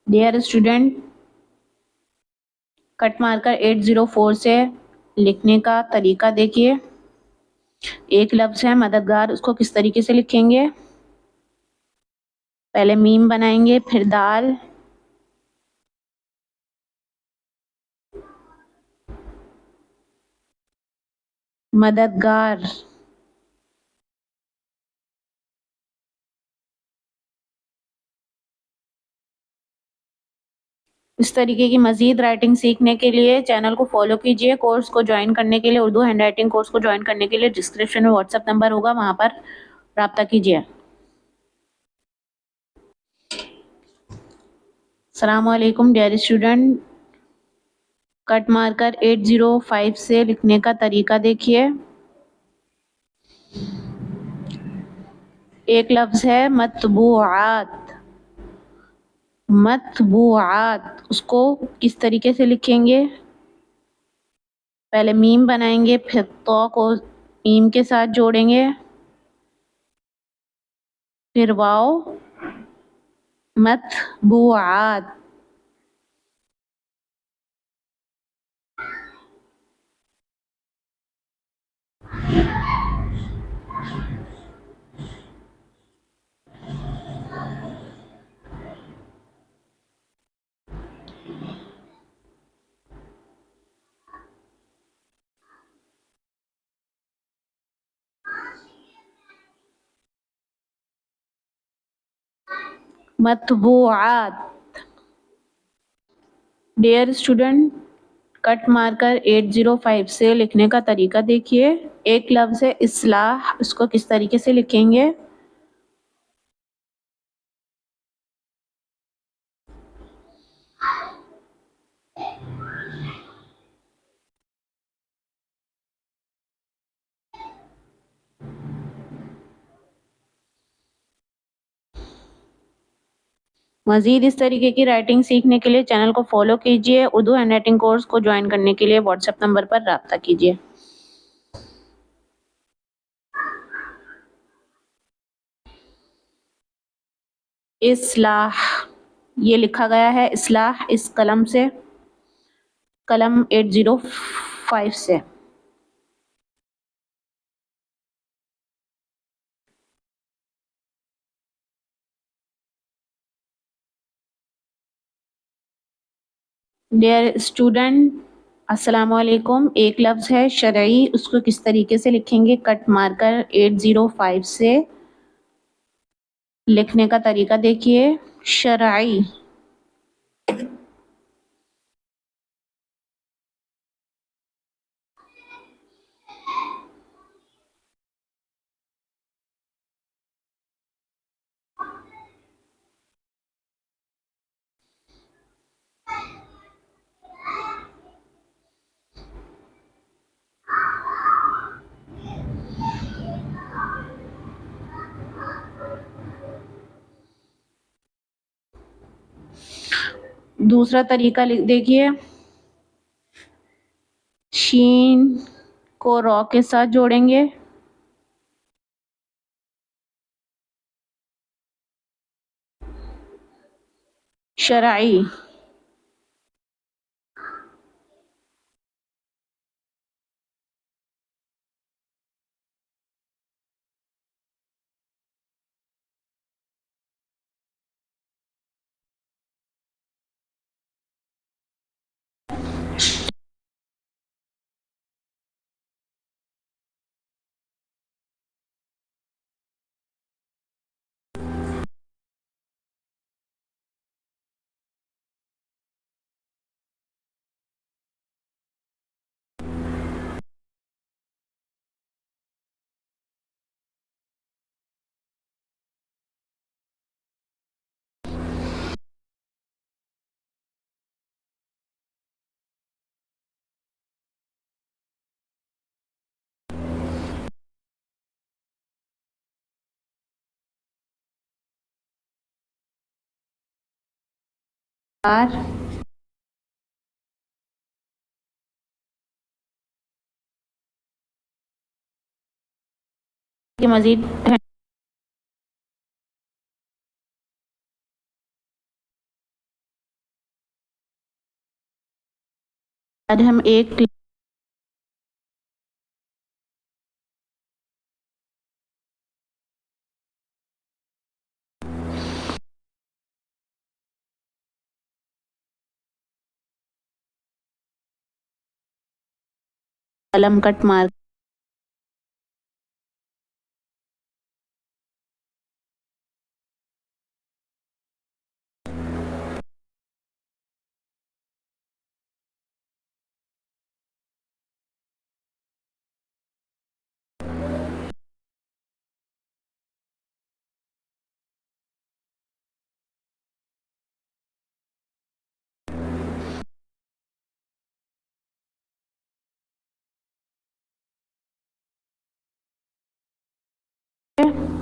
Dear student, cut marker 804 से लिखने का तरीका देखिए। एक लफ्ज है मददगार, उसको किस तरीके से लिखेंगे? पहले मीम बनाएंगे, फिर दाल, मददगार। इस तरीके की मजीद राइटिंग सीखने के लिए चैनल को फॉलो कीजिए। कोर्स को ज्वाइन करने के लिए, उर्दू हैंडराइटिंग कोर्स को ज्वाइन करने के लिए डिस्क्रिप्शन में व्हाट्सएप नंबर होगा, वहां पर राब्ता कीजिए। अस्सलाम वालेकुम डियर स्टूडेंट, कट मार्कर 805 से लिखने का तरीका देखिए। एक लफ्ज है मतबूआत। मतबूआत, उसको किस तरीके से लिखेंगे? पहले मीम बनाएंगे, फिर तो को मीम के साथ जोड़ेंगे, फिर वाओ, मतबूआत। मतबूआत। डियर स्टूडेंट, कट मार्कर 805 से लिखने का तरीका देखिए। एक लफ्ज है इस्लाह, उसको किस तरीके से लिखेंगे? मजीद इस तरीके की राइटिंग सीखने के लिए चैनल को फॉलो कीजिए। उर्दू हैंड राइटिंग कोर्स को ज्वाइन करने के लिए व्हाट्सएप नंबर पर राब्ता कीजिए। इस्लाह, ये लिखा गया है इस्लाह इस कलम से, कलम 805 से। डियर स्टूडेंट, अस्सलाम वालेकुम। एक लफ्ज है शरई, उसको किस तरीके से लिखेंगे? कट मार्कर 805 से लिखने का तरीका देखिए। शरई। दूसरा तरीका देखिए। शीन को रॉ के साथ जोड़ेंगे, शरई। के मजीद आज हम एक कलम कट मार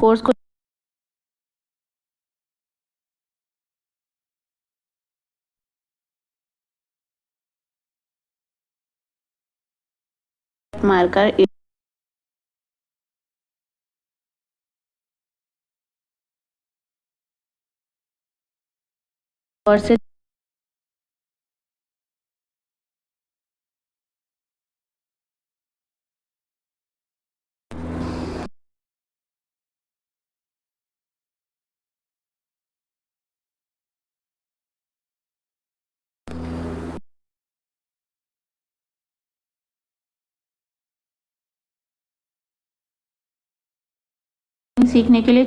कोर्स को मारकर और से सीखने के लिए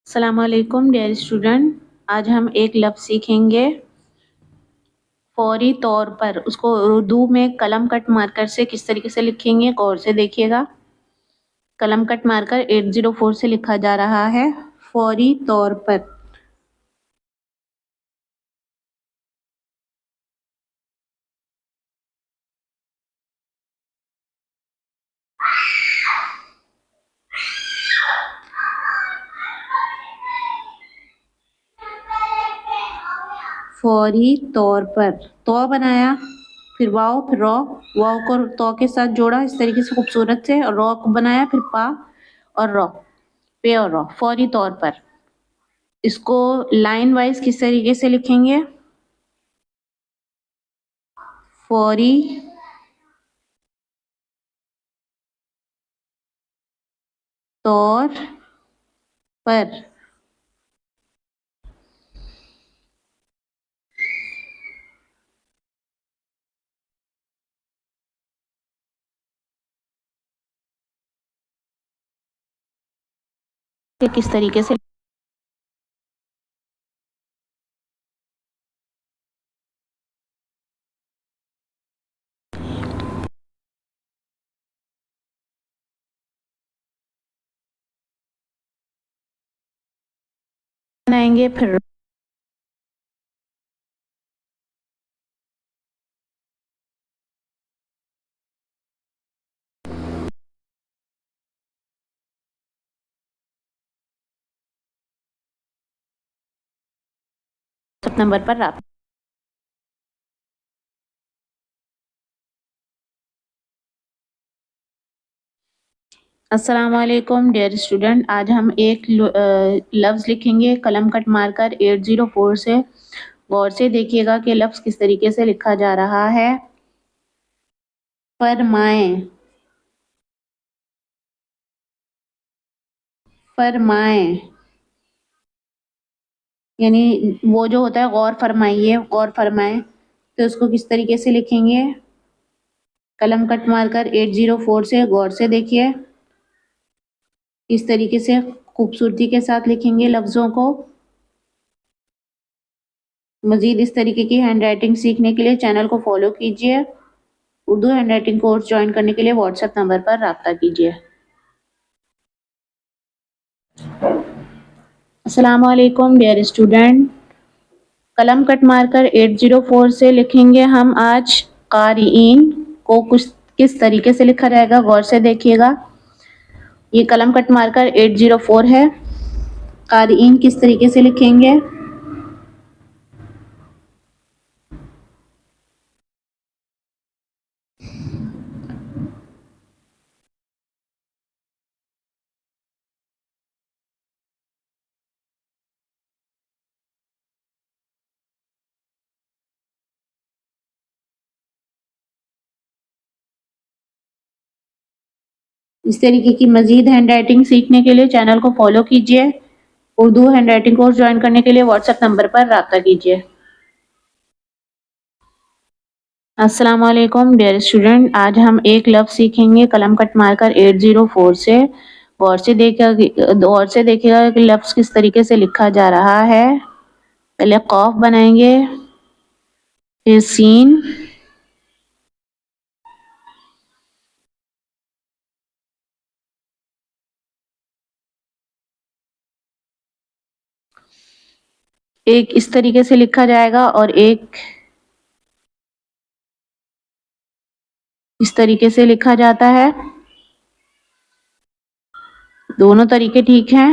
अस्सलाम वालेकुम डियर स्टूडेंट। आज हम एक लफ्ज़ सीखेंगे फौरी तौर पर। उसको उर्दू में कलम कट मार्कर से किस तरीके से लिखेंगे, गौर से देखिएगा। कलम कट मार्कर 804 से लिखा जा रहा है फौरी तौर पर। फौरी तौर पर तो बनाया, फिर वाव, फिर रॉ, वाव को तो के साथ जोड़ा इस तरीके से खूबसूरत से, और रॉ को बनाया, फिर पा और रॉ, पे और रॉ, फौरी तौर पर। इसको लाइन वाइज किस तरीके से लिखेंगे? फौरी तौर पर। किस तरीके से बनाएंगे? फिर WhatsApp नंबर पर राब्ता। अस्सलाम वालेकुम डियर स्टूडेंट। आज हम एक लफ्ज़ लिखेंगे कलम कट मारकर 804 से। गौर से देखिएगा कि लफ्ज़ किस तरीके से लिखा जा रहा है। फरमाएं, फरमाएं, यानी वो जो होता है गौर फरमाइए, गौर फरमाएं, तो उसको किस तरीके से लिखेंगे? कलम कट मारकर 804 से। गौर से देखिए इस तरीके से खूबसूरती के साथ लिखेंगे लफ्ज़ों को। मज़ीद इस तरीके की हैंड राइटिंग सीखने के लिए चैनल को फॉलो कीजिए। Urdu hand writing course join करने के लिए व्हाट्सएप नंबर पर राब्ता कीजिए। अस्सलाम वालेकुम डियर स्टूडेंट। कलम कट मारकर 804 से लिखेंगे हम आज कारीन को। कुछ किस तरीके से लिखा जाएगा, गौर से देखिएगा। ये कलम कट मारकर 804 है। कारीन किस तरीके से लिखेंगे? इस तरीके की मजीद हैंड राइटिंग सीखने के लिए चैनल को फॉलो कीजिए। Urdu hand writing course join करने के लिए व्हाट्सएप नंबर पर राब्ता कीजिए। अस्सलाम वालेकुम डियर स्टूडेंट, आज हम एक लफ्ज़ सीखेंगे कलम कट मार्कर 804 से। गौर से देखिएगा कि लफ्ज़ किस तरीके से लिखा जा रहा है। पहले कॉफ बनाएंगे, फिर सीन, एक इस तरीके से लिखा जाएगा और एक इस तरीके से लिखा जाता है। दोनों तरीके ठीक हैं।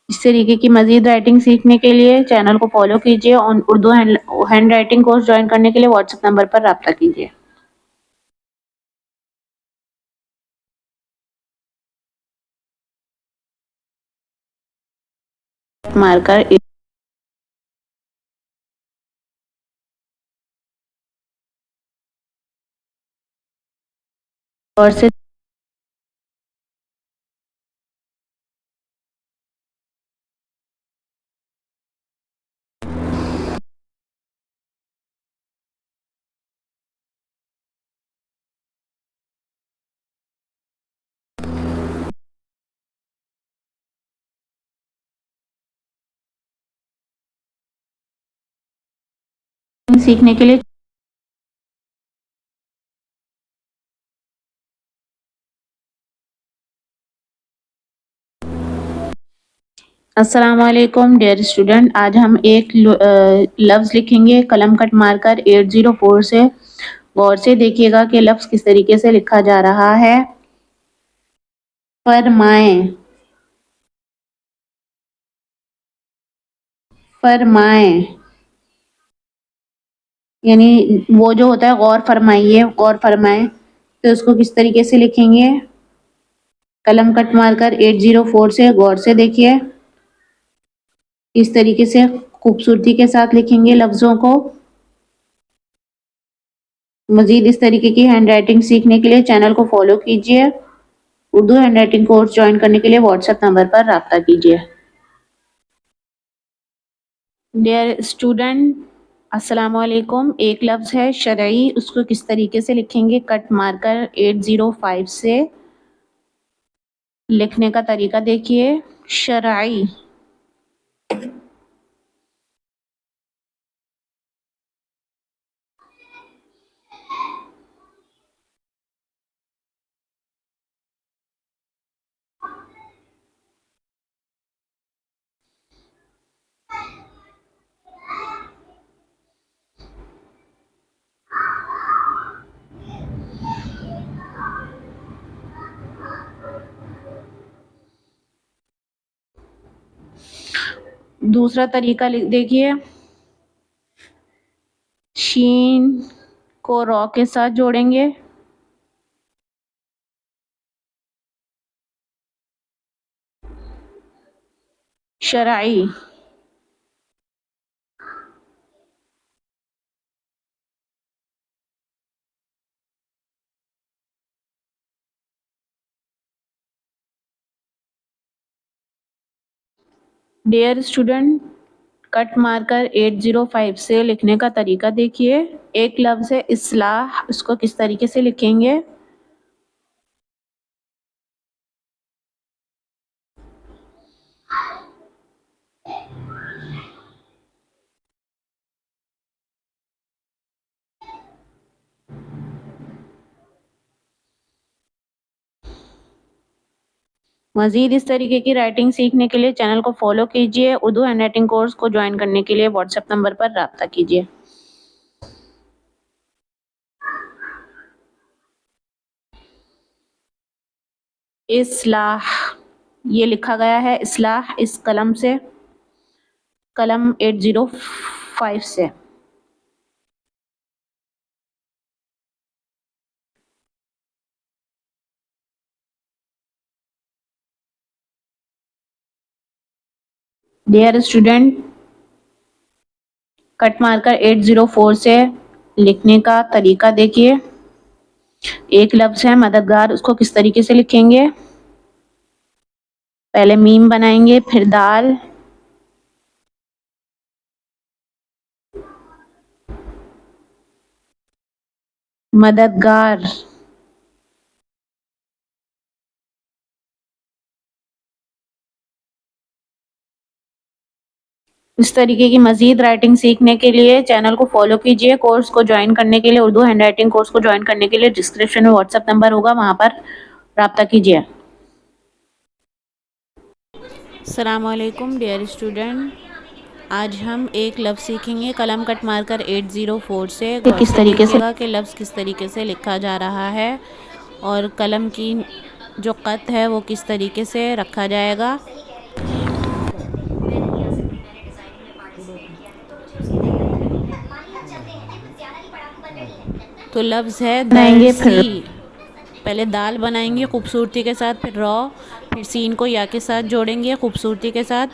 इस तरीके की मजीद राइटिंग सीखने के लिए चैनल को फॉलो कीजिए और Urdu hand writing course join करने के लिए व्हाट्सएप नंबर पर राब्ता कीजिए। मार्कर और से सीखने के लिए अस्सलाम वालेकुम डियर स्टूडेंट, आज हम एक लफ्ज़ लिखेंगे कलम कट मार्कर 804 से। गौर से देखिएगा कि लफ्ज़ किस तरीके से लिखा जा रहा है। फरमाएं, फरमाएं यानी वो जो होता है गौर फरमाइए, गौर फरमाएं, तो उसको किस तरीके से लिखेंगे। कलम कट मार्कर 804 से गौर से देखिए, इस तरीके से खूबसूरती के साथ लिखेंगे लफ्ज़ों को। मजीद इस तरीके की हैंड राइटिंग सीखने के लिए चैनल को फॉलो कीजिए। Urdu hand writing course join करने के लिए व्हाट्सएप नंबर पर राब्ता कीजिए। डियर स्टूडेंट, अस्सलाम वालेकुम। एक लफ्ज़ है शरई, उसको किस तरीके से लिखेंगे कट मार्कर 805 से। लिखने का तरीका देखिए, शरई। दूसरा तरीका देखिए, शीन को रॉ के साथ जोड़ेंगे, शरई। डियर स्टूडेंट, कट मार्कर 805 से लिखने का तरीका देखिए। एक लफ्ज़ है इस्लाह, उसको किस तरीके से लिखेंगे। मजीद इस तरीके की राइटिंग सीखने के लिए चैनल को फॉलो कीजिए। उर्दू हैंड राइटिंग कोर्स को ज्वाइन करने के लिए व्हाट्सएप नंबर पर राब्ता कीजिए। इस्लाह, ये लिखा गया है इस्लाह इस कलम से, कलम 805 से। डियर स्टूडेंट, कट मार्कर 804 से लिखने का तरीका देखिए। एक लफ्ज़ है मददगार, उसको किस तरीके से लिखेंगे? पहले मीम बनाएंगे, फिर दाल, मददगार। इस तरीके की मज़ीद राइटिंग सीखने के लिए चैनल को फॉलो कीजिए। कोर्स को ज्वाइन करने के लिए, उर्दू हैंड राइटिंग कोर्स को ज्वाइन करने के लिए डिस्क्रिप्शन में व्हाट्सएप नंबर होगा, वहाँ पर राब्ता कीजिए। अस्सलाम वालेकुम डियर स्टूडेंट, आज हम एक लफ्ज़ सीखेंगे कलम कट मार्कर 804 से। गौर किस से तरीके से देखिएगा कि लफ्ज़ किस तरीके से लिखा जा रहा है और कलम की जो क़त है वो किस तरीके से रखा जाएगा। तो लफ्ज़ है बनाएंगे, फिर दरसी। पहले दाल बनाएंगे खूबसूरती के साथ, फिर रॉ, फिर सीन को या के साथ जोड़ेंगे खूबसूरती के साथ।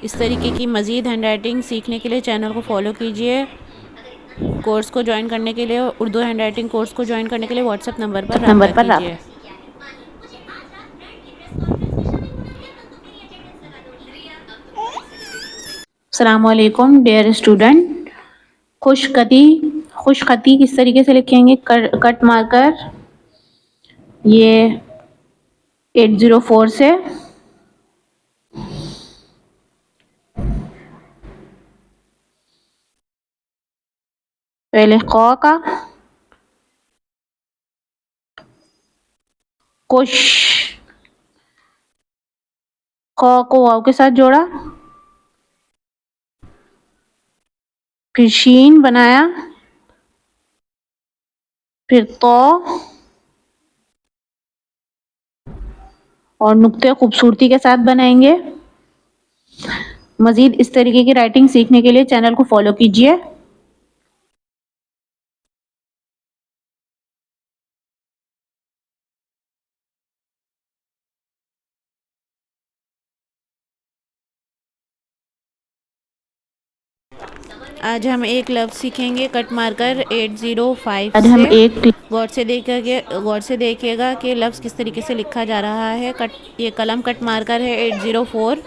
इस तरीके की मज़ीद हैंड राइटिंग सीखने के लिए चैनल को फॉलो कीजिए। कोर्स को ज्वाइन करने के लिए, उर्दू हैंड राइटिंग कोर्स को ज्वाइन करने के लिए व्हाट्सएप नंबर पर नंबर रब्ता पर कीजिए। अस्सलाम वालेकुम डियर स्टूडेंट। खुशखती किस तरीके से लिखेंगे? कट मार्कर ये 804 से। पहले ख का खुश, ख को वाव के साथ जोड़ा, फिर शीन बनाया, फिर तो और नुक्ते खूबसूरती के साथ बनाएंगे। मज़ीद इस तरीके की राइटिंग सीखने के लिए चैनल को फॉलो कीजिए। आज हम एक लफ्ज़ सीखेंगे कट मार्कर 805 आज हम से। एक गौर से देखिएगा कि लफ्ज़ किस तरीके से लिखा जा रहा है। ये कलम कट मार्कर है 804।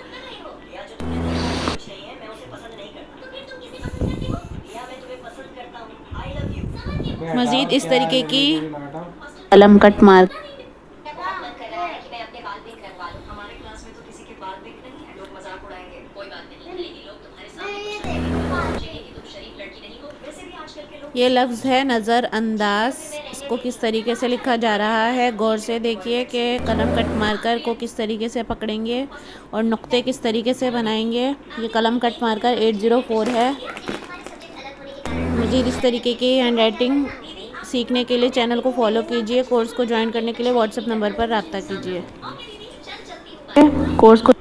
मज़ीद इस तरीके की कलम कट मार्कर ये लफ्ज़ है नज़रअंदाज। इसको किस तरीके से लिखा जा रहा है? गौर से देखिए कि कलम कट मार्कर को किस तरीके से पकड़ेंगे और नुक्ते किस तरीके से बनाएंगे। ये कलम कट मार्कर 804 है। मज़ीद इस तरीके की हैंड राइटिंग सीखने के लिए चैनल को फॉलो कीजिए। कोर्स को ज्वाइन करने के लिए व्हाट्सएप नंबर पर रब्ता कीजिए। कोर्स को